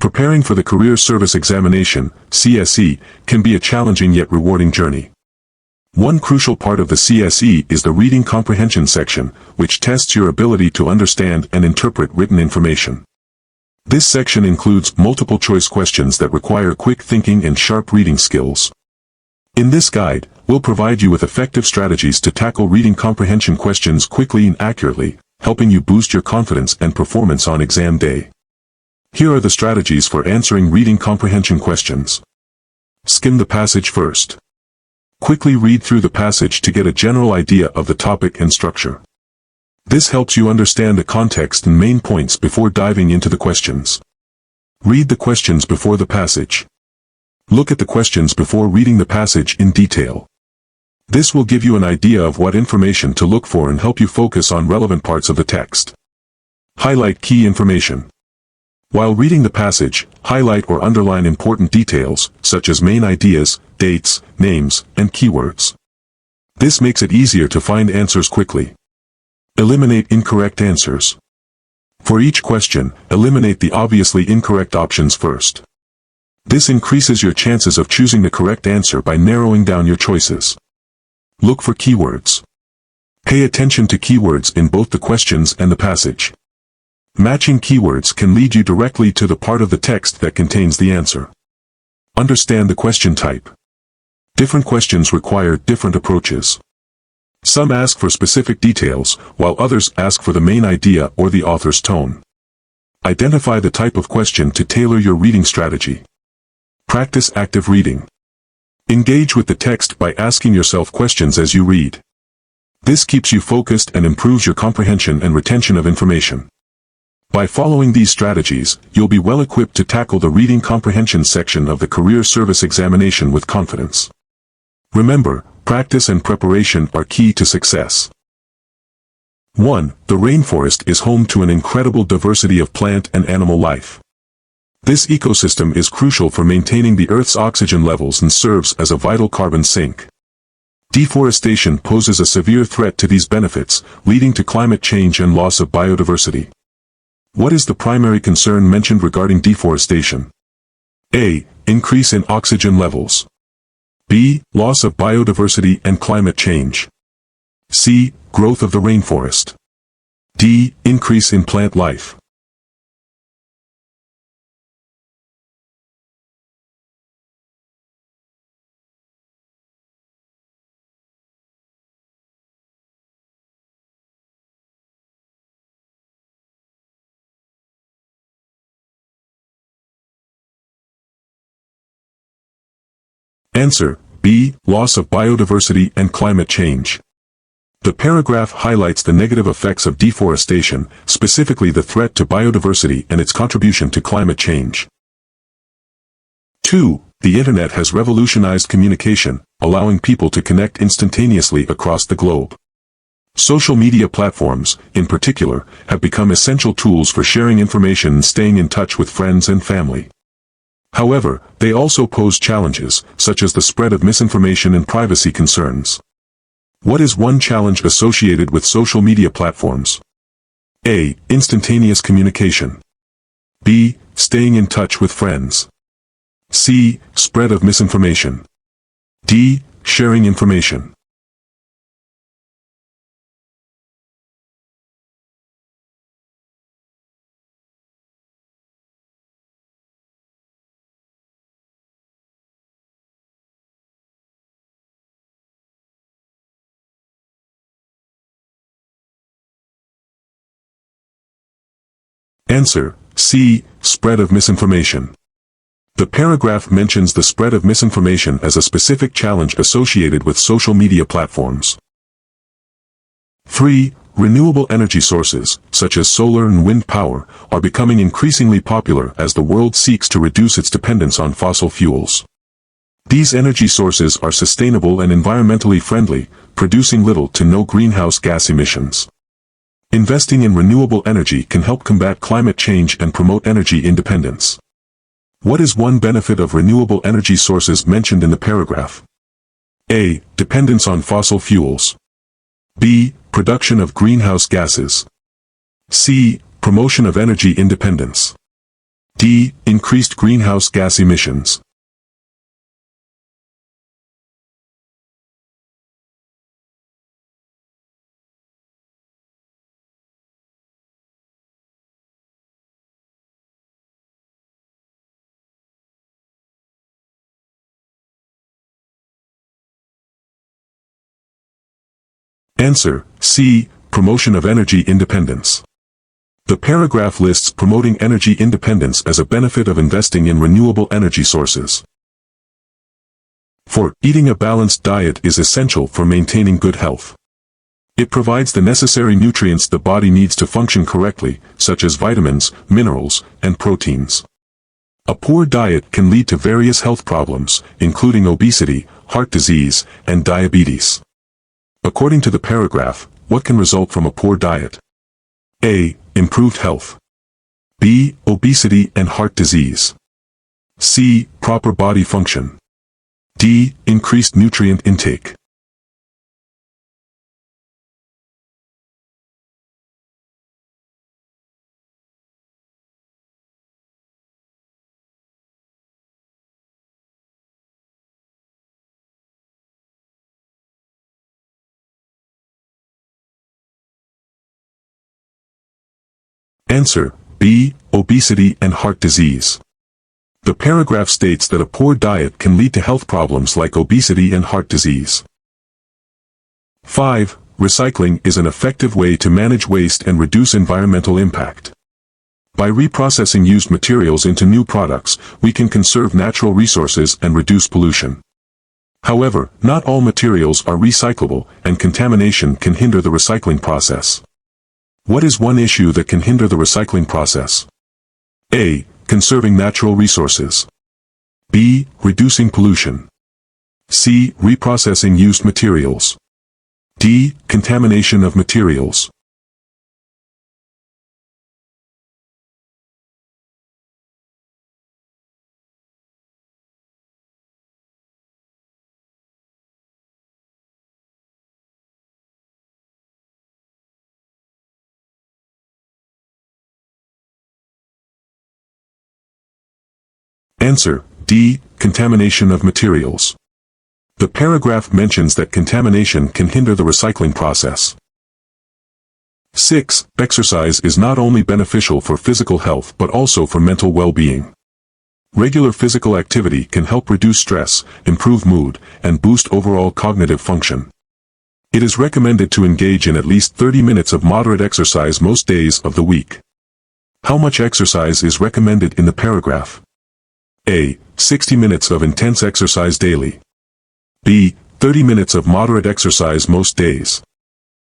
Preparing for the Career Service Examination, CSE, can be a challenging yet rewarding journey. One crucial part of the CSE is the Reading Comprehension section, which tests your ability to understand and interpret written information. This section includes multiple-choice questions that require quick thinking and sharp reading skills. In this guide, we'll provide you with effective strategies to tackle reading comprehension questions quickly and accurately, helping you boost your confidence and performance on exam day. Here are the strategies for answering reading comprehension questions. Skim the passage first. Quickly read through the passage to get a general idea of the topic and structure. This helps you understand the context and main points before diving into the questions. Read the questions before the passage. Look at the questions before reading the passage in detail. This will give you an idea of what information to look for and help you focus on relevant parts of the text. Highlight key information. While reading the passage, highlight or underline important details, such as main ideas, dates, names, and keywords. This makes it easier to find answers quickly. Eliminate incorrect answers. For each question, eliminate the obviously incorrect options first. This increases your chances of choosing the correct answer by narrowing down your choices. Look for keywords. Pay attention to keywords in both the questions and the passage. Matching keywords can lead you directly to the part of the text that contains the answer. Understand the question type. Different questions require different approaches. Some ask for specific details, while others ask for the main idea or the author's tone. Identify the type of question to tailor your reading strategy. Practice active reading. Engage with the text by asking yourself questions as you read. This keeps you focused and improves your comprehension and retention of information. By following these strategies, you'll be well equipped to tackle the reading comprehension section of the Career Service Examination with confidence. Remember, practice and preparation are key to success. 1. The rainforest is home to an incredible diversity of plant and animal life. This ecosystem is crucial for maintaining the Earth's oxygen levels and serves as a vital carbon sink. Deforestation poses a severe threat to these benefits, leading to climate change and loss of biodiversity. What is the primary concern mentioned regarding deforestation? A. Increase in oxygen levels. B. Loss of biodiversity and climate change. C. Growth of the rainforest. D. Increase in plant life. Answer: B. Loss of biodiversity and climate change. The paragraph highlights the negative effects of deforestation, specifically the threat to biodiversity and its contribution to climate change. 2. The Internet has revolutionized communication, allowing people to connect instantaneously across the globe. Social media platforms, in particular, have become essential tools for sharing information and staying in touch with friends and family. However, they also pose challenges, such as the spread of misinformation and privacy concerns. What is one challenge associated with social media platforms? A. Instantaneous communication. B. Staying in touch with friends. C. Spread of misinformation. D. Sharing information. Answer: C. Spread of misinformation. The paragraph mentions the spread of misinformation as a specific challenge associated with social media platforms. 3. Renewable energy sources, such as solar and wind power, are becoming increasingly popular as the world seeks to reduce its dependence on fossil fuels. These energy sources are sustainable and environmentally friendly, producing little to no greenhouse gas emissions. Investing in renewable energy can help combat climate change and promote energy independence. What is one benefit of renewable energy sources mentioned in the paragraph? A. Dependence on fossil fuels. B. Production of greenhouse gases. C. Promotion of energy independence. D. Increased greenhouse gas emissions. Answer: C. Promotion of energy independence. The paragraph lists promoting energy independence as a benefit of investing in renewable energy sources. 4. Eating a balanced diet is essential for maintaining good health. It provides the necessary nutrients the body needs to function correctly, such as vitamins, minerals, and proteins. A poor diet can lead to various health problems, including obesity, heart disease, and diabetes. According to the paragraph, what can result from a poor diet? A. Improved health. B. Obesity and heart disease. C. Proper body function. D. Increased nutrient intake. Answer: B. Obesity and heart disease. The paragraph states that a poor diet can lead to health problems like obesity and heart disease. 5. Recycling is an effective way to manage waste and reduce environmental impact. By reprocessing used materials into new products, we can conserve natural resources and reduce pollution. However, not all materials are recyclable, and contamination can hinder the recycling process. What is one issue that can hinder the recycling process? A. Conserving natural resources. B. Reducing pollution. C. Reprocessing used materials. D. Contamination of materials. Answer: D. Contamination of materials. The paragraph mentions that contamination can hinder the recycling process. 6. Exercise is not only beneficial for physical health but also for mental well-being. Regular physical activity can help reduce stress, improve mood, and boost overall cognitive function. It is recommended to engage in at least 30 minutes of moderate exercise most days of the week. How much exercise is recommended in the paragraph? A. 60 minutes of intense exercise daily. B. 30 minutes of moderate exercise most days.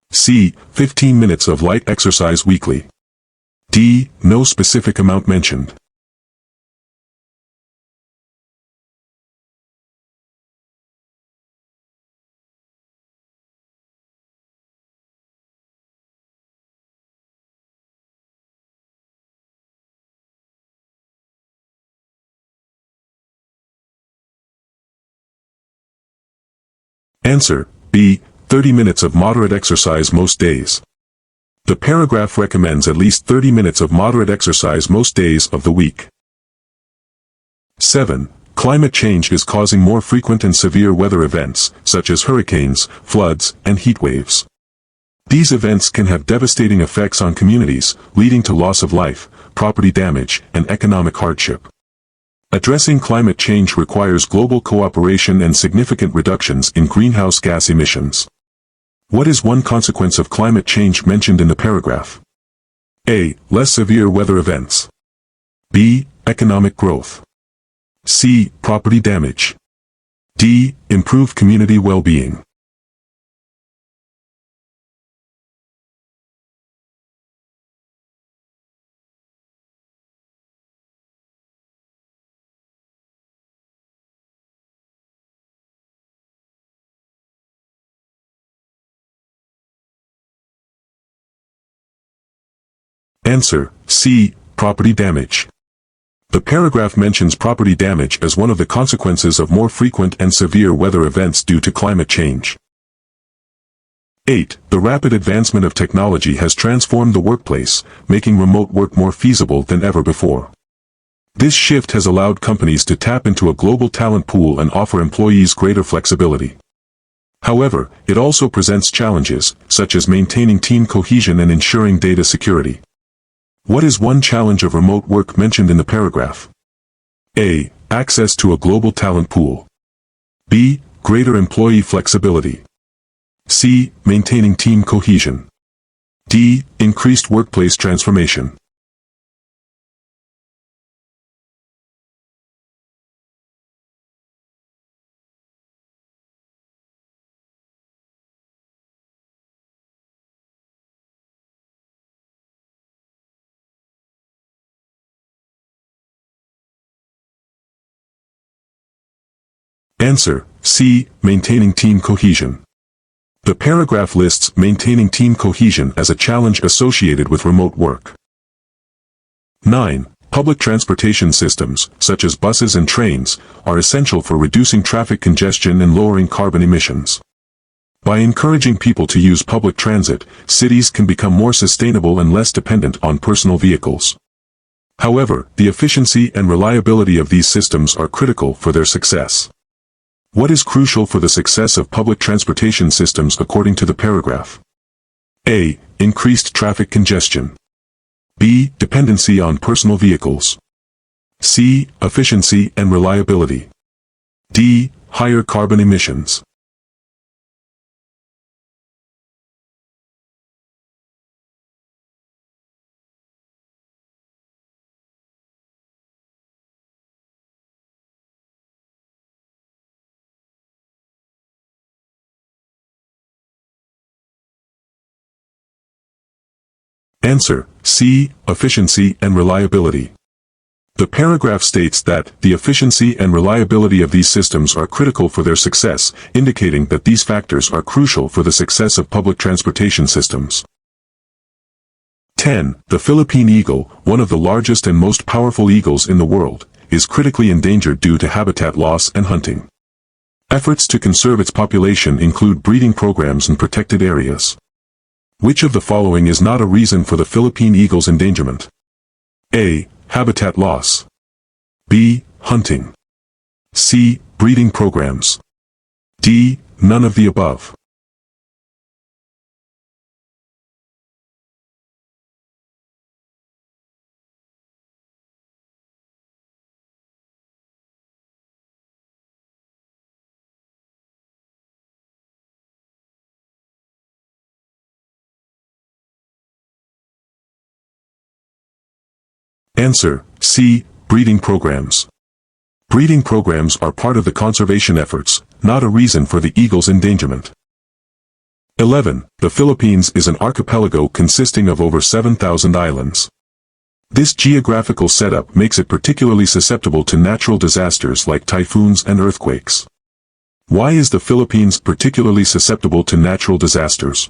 C. 15 minutes of light exercise weekly. D. No specific amount mentioned. Answer: B. 30 minutes of moderate exercise most days. The paragraph recommends at least 30 minutes of moderate exercise most days of the week. 7. Climate change is causing more frequent and severe weather events, such as hurricanes, floods, and heat waves. These events can have devastating effects on communities, leading to loss of life, property damage, and economic hardship. Addressing climate change requires global cooperation and significant reductions in greenhouse gas emissions. What is one consequence of climate change mentioned in the paragraph? A. Less severe weather events. B. Economic growth. C. Property damage. D. Improved community well-being. Answer: C. Property damage. The paragraph mentions property damage as one of the consequences of more frequent and severe weather events due to climate change. 8. The rapid advancement of technology has transformed the workplace, making remote work more feasible than ever before. This shift has allowed companies to tap into a global talent pool and offer employees greater flexibility. However, it also presents challenges, such as maintaining team cohesion and ensuring data security. What is one challenge of remote work mentioned in the paragraph? A. Access to a global talent pool. B. Greater employee flexibility. C. Maintaining team cohesion. D. Increased workplace transformation. Answer: C. Maintaining team cohesion. The paragraph lists maintaining team cohesion as a challenge associated with remote work. 9. Public transportation systems, such as buses and trains, are essential for reducing traffic congestion and lowering carbon emissions. By encouraging people to use public transit, cities can become more sustainable and less dependent on personal vehicles. However, the efficiency and reliability of these systems are critical for their success. What is crucial for the success of public transportation systems according to the paragraph? A. Increased traffic congestion. B. Dependency on personal vehicles. C. Efficiency and reliability. D. Higher carbon emissions. Answer: C. Efficiency and reliability. The paragraph states that the efficiency and reliability of these systems are critical for their success, indicating that these factors are crucial for the success of public transportation systems. 10. The Philippine eagle, one of the largest and most powerful eagles in the world, is critically endangered due to habitat loss and hunting. Efforts to conserve its population include breeding programs in protected areas. Which of the following is not a reason for the Philippine eagle's endangerment? A. Habitat loss. B. Hunting. C. Breeding programs. D. None of the above. Answer: C. Breeding programs. Breeding programs are part of the conservation efforts, not a reason for the eagle's endangerment. 11. The Philippines is an archipelago consisting of over 7,000 islands. This geographical setup makes it particularly susceptible to natural disasters like typhoons and earthquakes. Why is the Philippines particularly susceptible to natural disasters?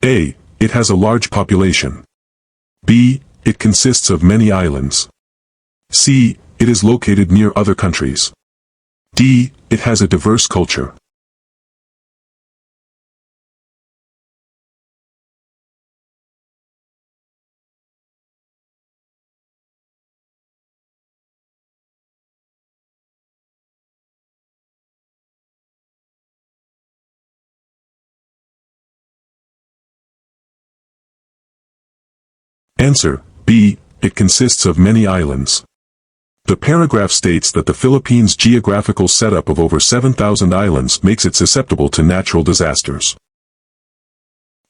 A. It has a large population. B. It consists of many islands. C. It is located near other countries. D. It has a diverse culture. Answer: B. It consists of many islands. The paragraph states that the Philippines' geographical setup of over 7,000 islands makes it susceptible to natural disasters.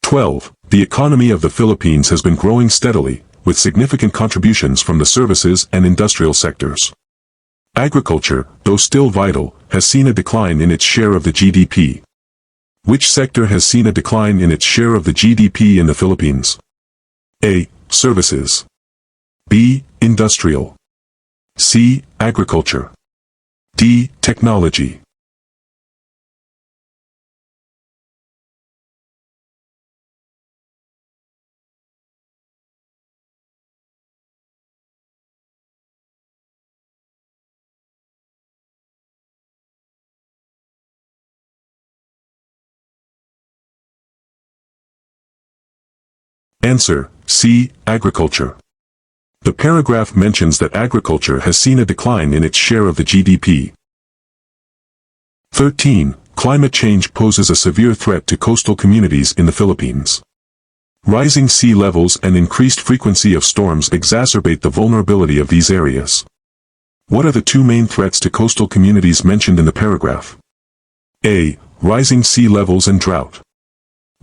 12. The economy of the Philippines has been growing steadily, with significant contributions from the services and industrial sectors. Agriculture, though still vital, has seen a decline in its share of the GDP. Which sector has seen a decline in its share of the GDP in the Philippines? A. Services. B. Industrial. C. Agriculture. D. Technology. Answer: C. Agriculture. The paragraph mentions that agriculture has seen a decline in its share of the GDP. 13. Climate change poses a severe threat to coastal communities in the Philippines. Rising sea levels and increased frequency of storms exacerbate the vulnerability of these areas. What are the two main threats to coastal communities mentioned in the paragraph? A. Rising sea levels and drought.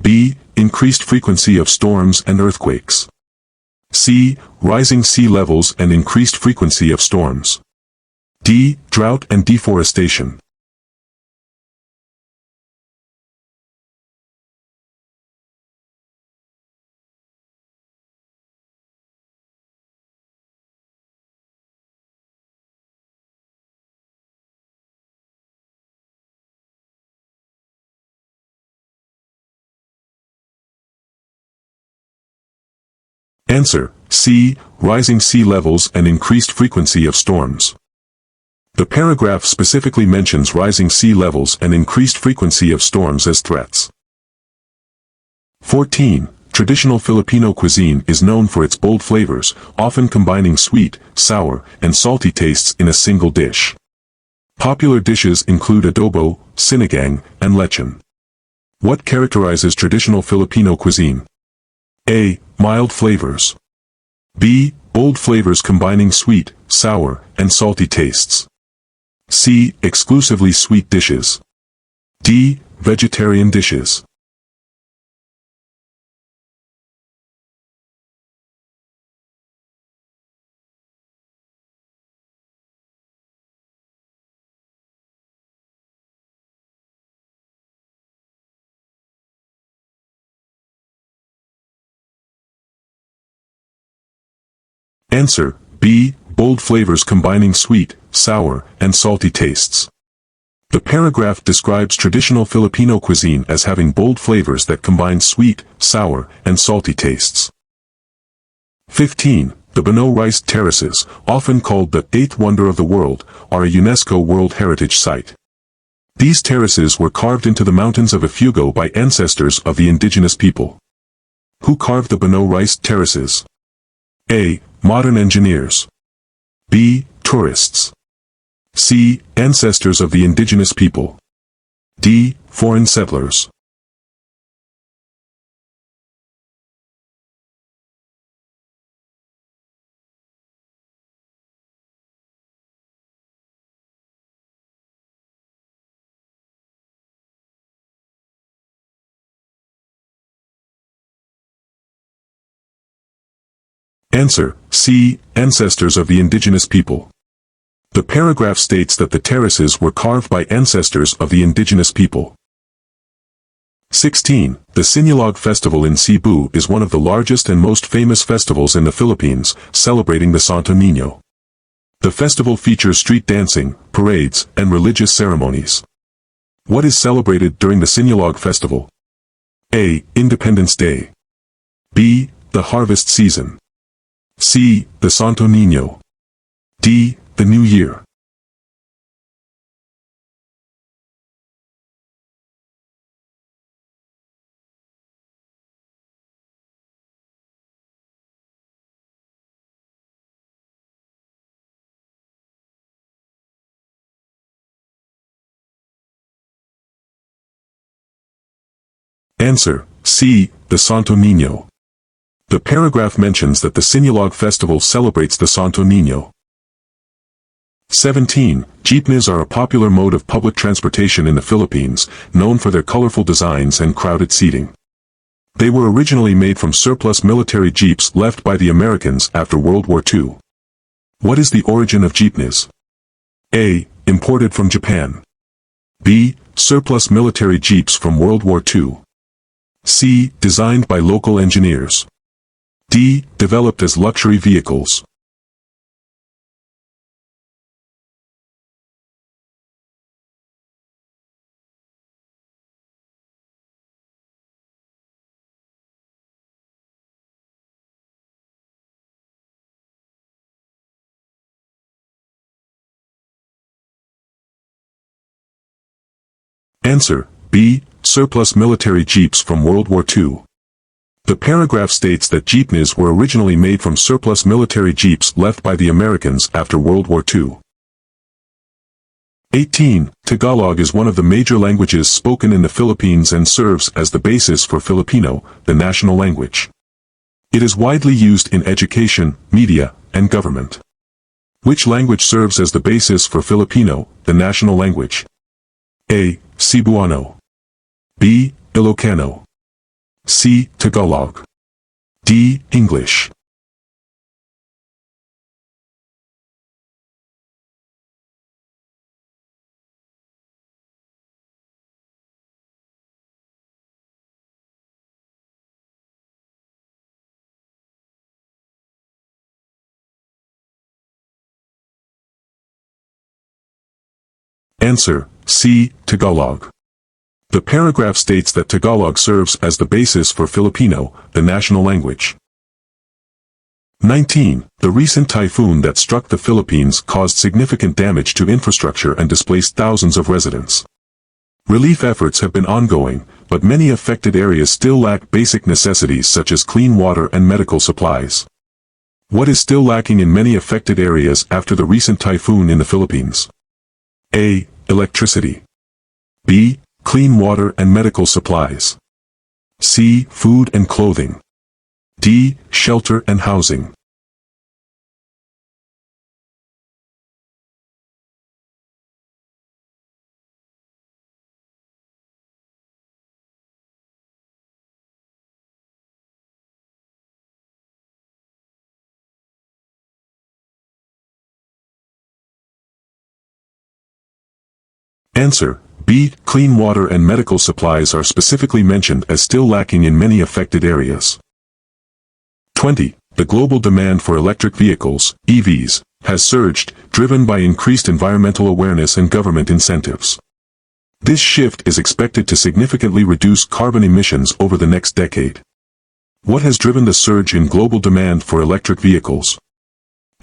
B. Increased frequency of storms and earthquakes. C. Rising sea levels and increased frequency of storms. D. Drought and deforestation. Answer: C. Rising sea levels and increased frequency of storms. The paragraph specifically mentions rising sea levels and increased frequency of storms as threats. 14. Traditional Filipino cuisine is known for its bold flavors, often combining sweet, sour, and salty tastes in a single dish. Popular dishes include adobo, sinigang, and lechon. What characterizes traditional Filipino cuisine? A. Mild flavors. B. Bold flavors combining sweet, sour, and salty tastes. C. Exclusively sweet dishes. D. Vegetarian dishes. Answer: B. Bold flavors combining sweet, sour, and salty tastes. The paragraph describes traditional Filipino cuisine as having bold flavors that combine sweet, sour, and salty tastes. 15. The Bano Rice Terraces, often called the eighth wonder of the world, are a UNESCO World Heritage Site. These terraces were carved into the mountains of Ifugao by ancestors of the indigenous people. Who carved the Bano Rice Terraces? A. Modern engineers. B. Tourists. C. Ancestors of the indigenous people. D. Foreign settlers. Answer: C. Ancestors of the indigenous people. The paragraph states that the terraces were carved by ancestors of the indigenous people. 16. The Sinulog Festival in Cebu is one of the largest and most famous festivals in the Philippines, celebrating the Santo Niño. The festival features street dancing, parades, and religious ceremonies. What is celebrated during the Sinulog Festival? A. Independence Day. B. The harvest season. C. The Santo Niño. D. The New Year. Answer: C. The Santo Niño. The paragraph mentions that the Sinulog Festival celebrates the Santo Niño. 17. Jeepneys are a popular mode of public transportation in the Philippines, known for their colorful designs and crowded seating. They were originally made from surplus military jeeps left by the Americans after World War II. What is the origin of jeepneys? A. Imported from Japan. B. Surplus military jeeps from World War II. C. Designed by local engineers. D. Developed as luxury vehicles. Answer: B. Surplus military jeeps from World War II. The paragraph states that jeepneys were originally made from surplus military jeeps left by the Americans after World War II. 18. Tagalog is one of the major languages spoken in the Philippines and serves as the basis for Filipino, the national language. It is widely used in education, media, and government. Which language serves as the basis for Filipino, the national language? A. Cebuano. B. Ilocano. C. Tagalog. D. English. Answer, C. Tagalog. The paragraph states that Tagalog serves as the basis for Filipino, the national language. 19. The recent typhoon that struck the Philippines caused significant damage to infrastructure and displaced thousands of residents. Relief efforts have been ongoing, but many affected areas still lack basic necessities such as clean water and medical supplies. What is still lacking in many affected areas after the recent typhoon in the Philippines? A. Electricity. B. Clean water and medical supplies. C. Food and clothing. D. Shelter and housing. Answer, B. Clean water and medical supplies are specifically mentioned as still lacking in many affected areas. 20. The global demand for electric vehicles, EVs, has surged, driven by increased environmental awareness and government incentives. This shift is expected to significantly reduce carbon emissions over the next decade. What has driven the surge in global demand for electric vehicles?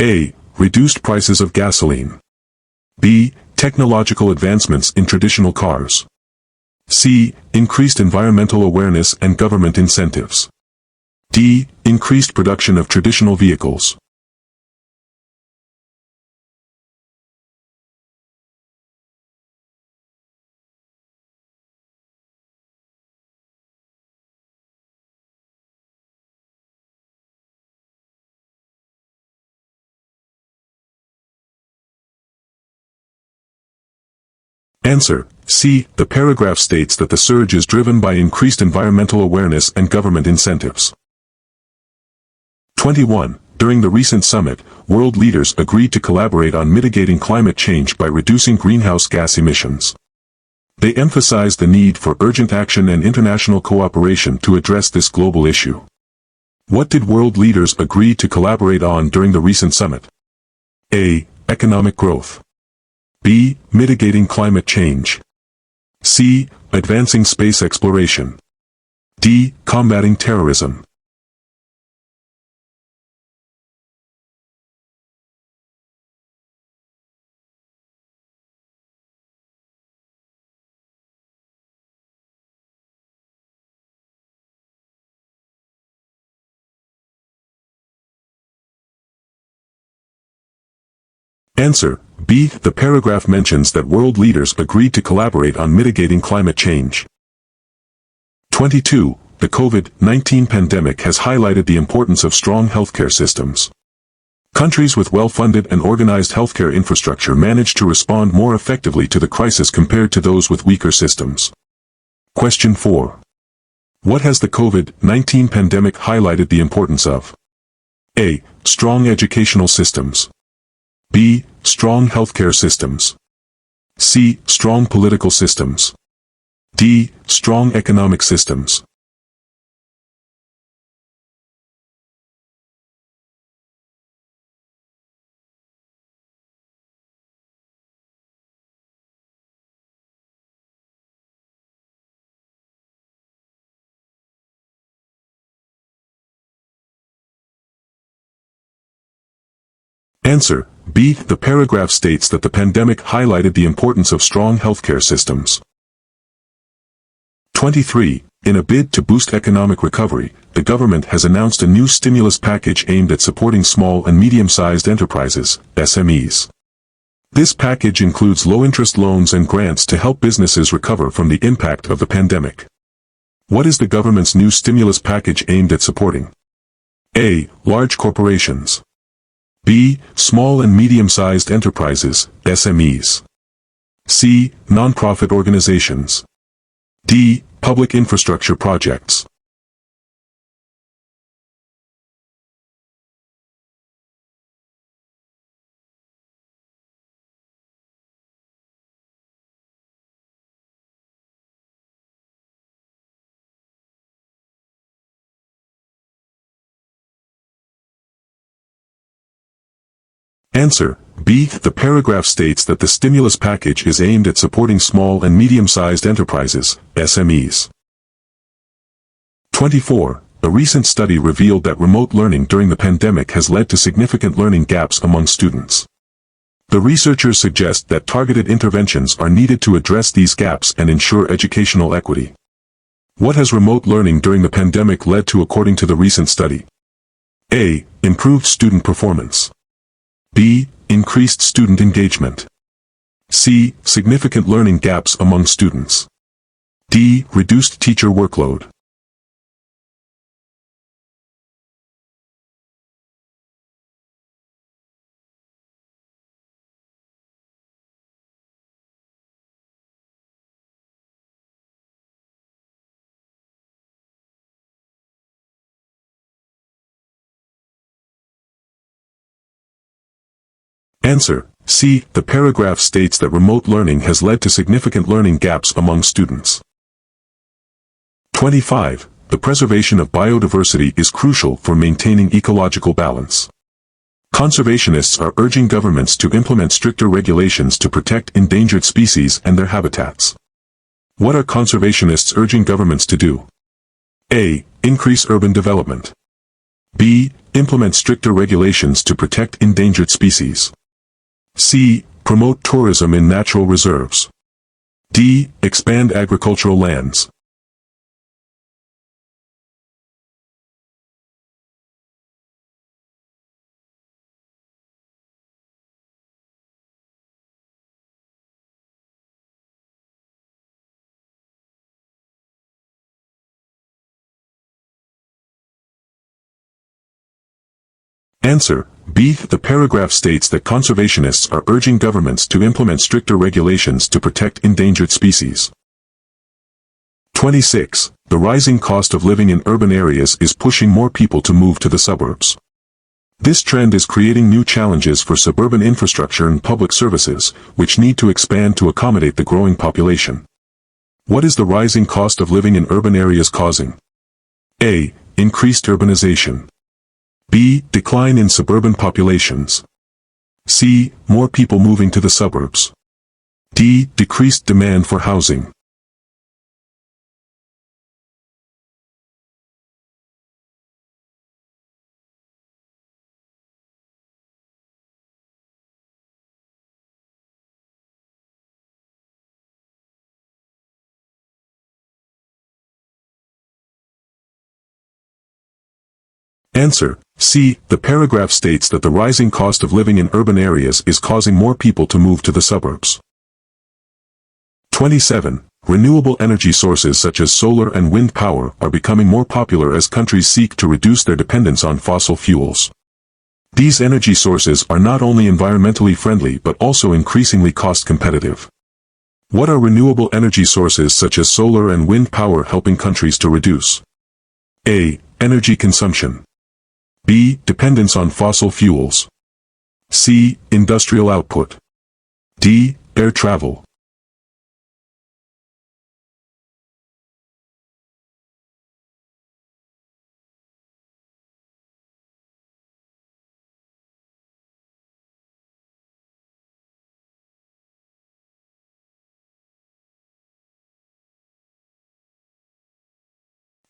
A. Reduced prices of gasoline. B. Technological advancements in traditional cars. C. Increased environmental awareness and government incentives. D. Increased production of traditional vehicles. Answer, C. The paragraph states that the surge is driven by increased environmental awareness and government incentives. 21. During the recent summit, world leaders agreed to collaborate on mitigating climate change by reducing greenhouse gas emissions. They emphasized the need for urgent action and international cooperation to address this global issue. What did world leaders agree to collaborate on during the recent summit? A. Economic growth. B. Mitigating climate change. C. Advancing space exploration. D. Combating terrorism. Answer, B. The paragraph mentions that world leaders agreed to collaborate on mitigating climate change. 22. The COVID-19 pandemic has highlighted the importance of strong healthcare systems. Countries with well-funded and organized healthcare infrastructure managed to respond more effectively to the crisis compared to those with weaker systems. Question 4. What has the COVID-19 pandemic highlighted the importance of? A. Strong educational systems. B. Strong healthcare systems. C. Strong political systems. D. Strong economic systems. Answer, B. The paragraph states that the pandemic highlighted the importance of strong healthcare systems. 23. In a bid to boost economic recovery, the government has announced a new stimulus package aimed at supporting small and medium-sized enterprises, SMEs. This package includes low-interest loans and grants to help businesses recover from the impact of the pandemic. What is the government's new stimulus package aimed at supporting? A. Large corporations. B. Small and medium-sized enterprises, SMEs. C. Nonprofit organizations. D. Public infrastructure projects. Answer: B. The paragraph states that the stimulus package is aimed at supporting small and medium-sized enterprises, SMEs. 24. A recent study revealed that remote learning during the pandemic has led to significant learning gaps among students. The researchers suggest that targeted interventions are needed to address these gaps and ensure educational equity. What has remote learning during the pandemic led to according to the recent study? A. Improved student performance. B. Increased student engagement. C. Significant learning gaps among students. D. Reduced teacher workload. Answer: C. The paragraph states that remote learning has led to significant learning gaps among students. 25. The preservation of biodiversity is crucial for maintaining ecological balance. Conservationists are urging governments to implement stricter regulations to protect endangered species and their habitats. What are conservationists urging governments to do? A. Increase urban development. B. Implement stricter regulations to protect endangered species. C. Promote tourism in natural reserves. D. Expand agricultural lands. Answer: B. The paragraph states that conservationists are urging governments to implement stricter regulations to protect endangered species. 26. The rising cost of living in urban areas is pushing more people to move to the suburbs. This trend is creating new challenges for suburban infrastructure and public services, which need to expand to accommodate the growing population. What is the rising cost of living in urban areas causing? A. Increased urbanization. B. Decline in suburban populations. C. More people moving to the suburbs. D. Decreased demand for housing. Answer: C. The paragraph states that the rising cost of living in urban areas is causing more people to move to the suburbs. 27. Renewable energy sources such as solar and wind power are becoming more popular as countries seek to reduce their dependence on fossil fuels. These energy sources are not only environmentally friendly but also increasingly cost competitive. What are renewable energy sources such as solar and wind power helping countries to reduce? A. Energy consumption. B. Dependence on fossil fuels. C. Industrial output. D. Air travel.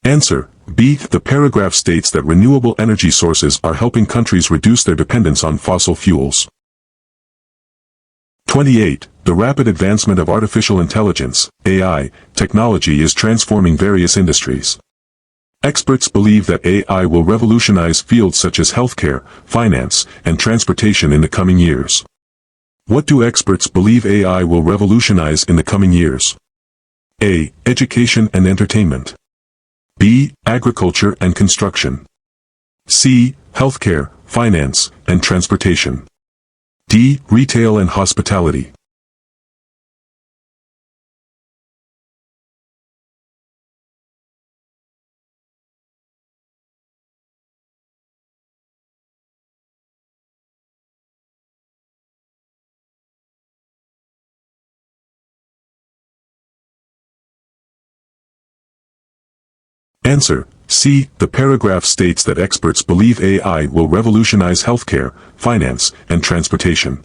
Answer: B. The paragraph states that renewable energy sources are helping countries reduce their dependence on fossil fuels. 28. The rapid advancement of artificial intelligence, AI, technology is transforming various industries. Experts believe that AI will revolutionize fields such as healthcare, finance, and transportation in the coming years. What do experts believe AI will revolutionize in the coming years? A. Education and entertainment. B. Agriculture and construction. C. Healthcare, finance, and transportation. D. Retail and hospitality. Answer. C. The paragraph states that experts believe AI will revolutionize healthcare, finance, and transportation.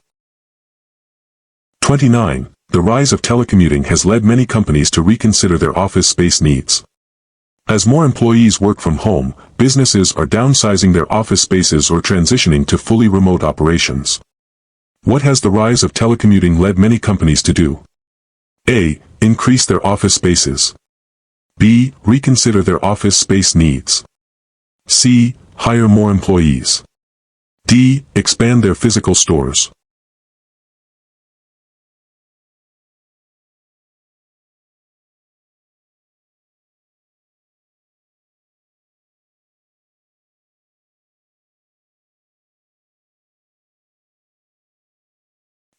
29. The rise of telecommuting has led many companies to reconsider their office space needs. As more employees work from home, businesses are downsizing their office spaces or transitioning to fully remote operations. What has the rise of telecommuting led many companies to do? A. Increase their office spaces. B. Reconsider their office space needs. C. Hire more employees. D. Expand their physical stores.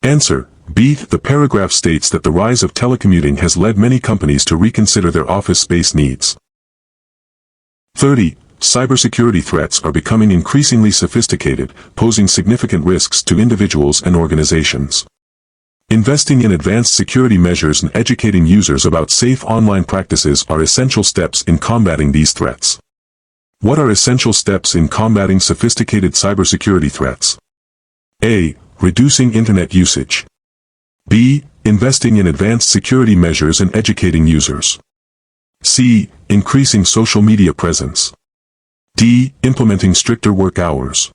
Answer. B. The paragraph states that the rise of telecommuting has led many companies to reconsider their office space needs. 30. Cybersecurity threats are becoming increasingly sophisticated, posing significant risks to individuals and organizations. Investing in advanced security measures and educating users about safe online practices are essential steps in combating these threats. What are essential steps in combating sophisticated cybersecurity threats? A. Reducing internet usage. B. Investing in advanced security measures and educating users. C. Increasing social media presence. D. Implementing stricter work hours.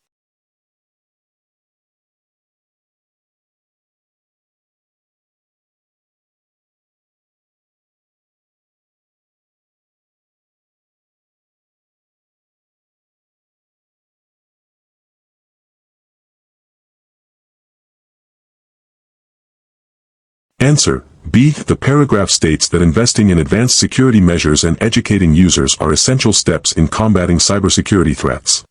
Answer. B. The paragraph states that investing in advanced security measures and educating users are essential steps in combating cybersecurity threats.